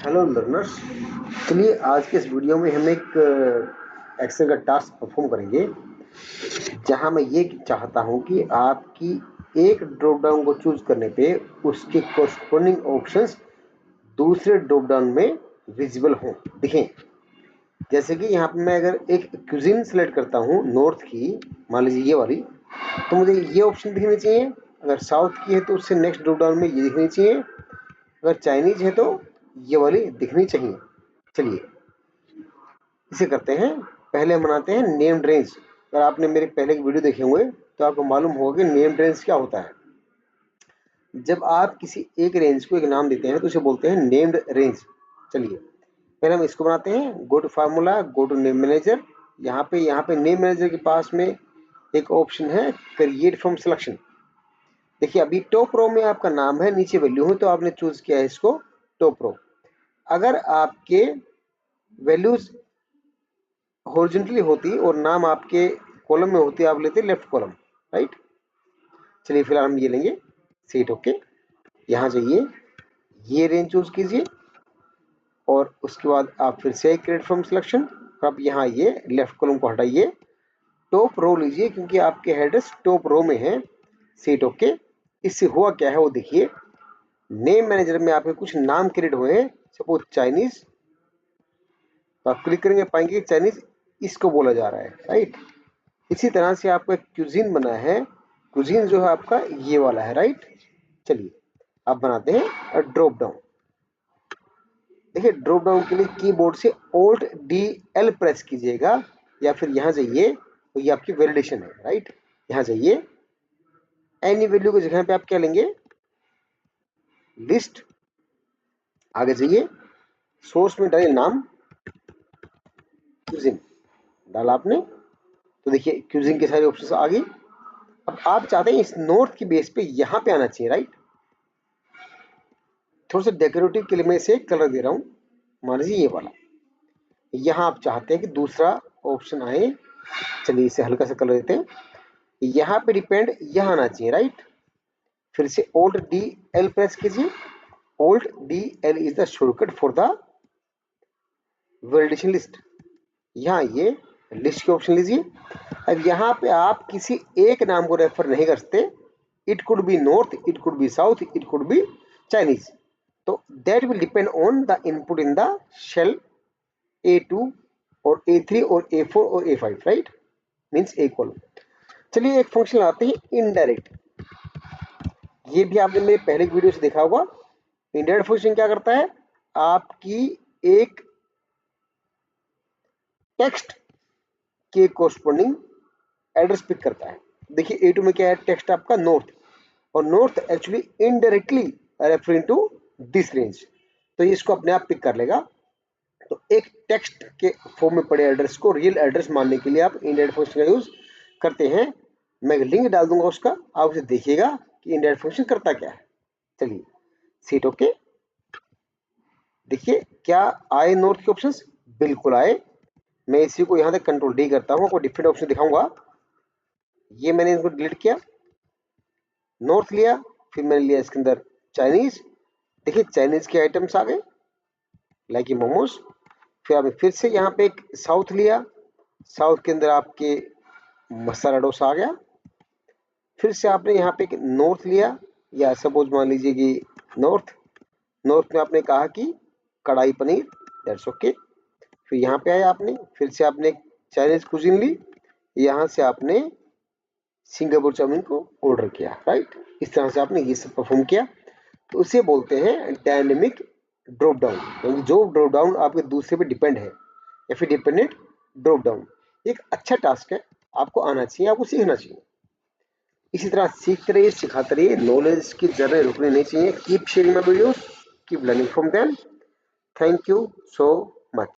Hello learners. चलिए आज के इस वीडियो में हम एक एक्सेल का टास्क परफॉर्म करेंगे जहां मैं ये चाहता हूं कि आपकी एक ड्रॉप डाउन को चूज करने पे उसके कोरस्पॉन्डिंग ऑप्शंस दूसरे ड्रॉप डाउन में विजिबल हों, दिखें। जैसे कि यहाँ पे मैं अगर एक क्यूजिन सेलेक्ट करता हूँ नॉर्थ की, मान लीजिए ये वाली, तो मुझे ये ऑप्शन दिखनी चाहिए। अगर साउथ की है तो उससे नेक्स्ट ड्रॉप डाउन में ये दिखनी चाहिए। अगर चाइनीज है तो ये वाली दिखनी चाहिए। चलिए इसे करते हैं। पहले हम बनाते हैं नेम्ड रेंज। अगर आपने मेरे पहले की वीडियो देखे होंगे तो आपको मालूम होगा कि नेम्ड रेंज क्या होता है। जब आप किसी एक रेंज को एक नाम देते हैं तो उसे बोलते हैं नेम्ड रेंज। चलिए पहले हम इसको बनाते हैं। Go to formula, go to name manager. यहाँ पे नेम मैनेजर के पास में एक ऑप्शन है क्रिएट फ्रॉम सिलेक्शन। देखिए अभी टॉप रो में आपका नाम है, नीचे वैल्यू है, तो आपने चूज किया है इसको टॉप रो। अगर आपके वैल्यूज हॉरिजॉन्टली होती और नाम आपके कॉलम में होती, आप लेते लेफ्ट कॉलम, राइट। चलिए फिलहाल हम ये लेंगे सीट। ओके, यहाँ जाइए, ये रेंज चूज कीजिए और उसके बाद आप फिर से क्रिएट फ्रॉम सिलेक्शन। अब यहाँ ये लेफ्ट कॉलम को हटाइए, टॉप रो लीजिए क्योंकि आपके हेडर्स टॉप रो में है। Seat okay. इससे हुआ क्या है वो देखिए। नेम मैनेजर में आपके कुछ नाम क्रिएट हुए हैं, सपोज चाइनीज। तो आप क्लिक करेंगे पाएंगे चाइनीज इसको बोला जा रहा है, राइट। इसी तरह से आपका एक क्यूजीन बना है। क्यूजीन जो है आपका ये वाला है, राइट। चलिए अब बनाते हैं ड्रॉप डाउन। देखिए ड्रॉप डाउन के लिए कीबोर्ड से Alt D L प्रेस कीजिएगा या फिर यहाँ जाइए तो ये आपकी वैलिडेशन है, राइट। यहाँ जाइए, एनी वैल्यू की जगह पे आप क्या लेंगे, लिस्ट। आगे जाइए, सोर्स में डालिए नाम क्यूजीन, डाला आपने तो देखिए क्यूजीन के सारे ऑप्शन आ गई। अब आप चाहते हैं इस नॉर्थ की बेस पे यहाँ पे आना चाहिए, राइट। थोड़ा सा डेकोरेटिव के लिए मैं इसे कलर दे रहा हूँ, मान लीजिए ये वाला। यहाँ आप चाहते हैं कि दूसरा ऑप्शन आए, चलिए इसे हल्का सा कलर देते हैं। यहाँ पे डिपेंड यहाँ आना चाहिए, राइट। फिर से Alt D L प्रेस कीजिए। Alt D L is the shortcut for the validation list. यहाँ ये लिस्ट के ऑप्शन लीजिए। अब यहाँ पे आप किसी एक नाम को रेफर नहीं कर सकते। It could be north, it could be south, it could be Chinese. तो that will depend on the input in the shell A2 और A3 और A4 और A5, राइट, मीन्स ए कॉलम। चलिए एक फंक्शन आते हैं इनडायरेक्ट। ये भी आपने मेरे पहले वीडियो से देखा होगा। इनडायरेक्ट फंक्शन क्या करता है, आपकी एक टेक्स्ट के कोरस्पॉन्डिंग एड्रेस पिक करता है। देखिए A2 में क्या है, टेक्स्ट आपका नॉर्थ, और north actually indirectly referring to this range, तो ये इसको अपने आप पिक कर लेगा। तो एक टेक्स्ट के फॉर्म में पड़े एड्रेस को रियल एड्रेस मानने के लिए आप इनडायरेक्ट फंक्शन का यूज करते हैं। मैं लिंक डाल दूंगा उसका, आप उसे देखिएगा कि इनडायरेक्ट फंक्शन करता क्या है। चलिए सीट ओके। देखिए क्या आए नॉर्थ के ऑप्शंस, बिल्कुल आए। मैं इसी को यहाँ तक कंट्रोल डी करता हूँ, आपको डिफरेंट ऑप्शन दिखाऊंगा। ये मैंने इसको डिलीट किया, नॉर्थ लिया, फिर मैंने लिया इसके अंदर चाइनीज। देखिए चाइनीज के आइटम्स आ गए लाइक ये मोमोज। फिर आपने फिर से यहाँ पे एक साउथ लिया, साउथ के अंदर आपके मसाला डोसा आ गया। फिर से आपने यहाँ पे एक नॉर्थ लिया, या सपोज मान लीजिए कि नॉर्थ में आपने कहा कि कढ़ाई पनीर, दैट्स ओके। फिर यहाँ पे आया आपने, फिर से आपने एक चाइनीज कुजीन ली, यहाँ से आपने सिंगापुर चाउमीन को ऑर्डर किया, राइट। इस तरह से आपने ये सब परफॉर्म किया। तो उसे बोलते हैं डायनेमिक ड्रॉप डाउन, यानी जो ड्रॉप डाउन आपके दूसरे पे डिपेंड है, या फिर डिपेंडेंट ड्रॉप डाउन। एक अच्छा टास्क है, आपको आना चाहिए, आपको सीखना चाहिए। इसी तरह सीखते रहिए, सिखाते रहिए, नॉलेज की जर्नी रुकनी नहीं चाहिए। Keep sharing my videos, keep learning from them. Thank you so much.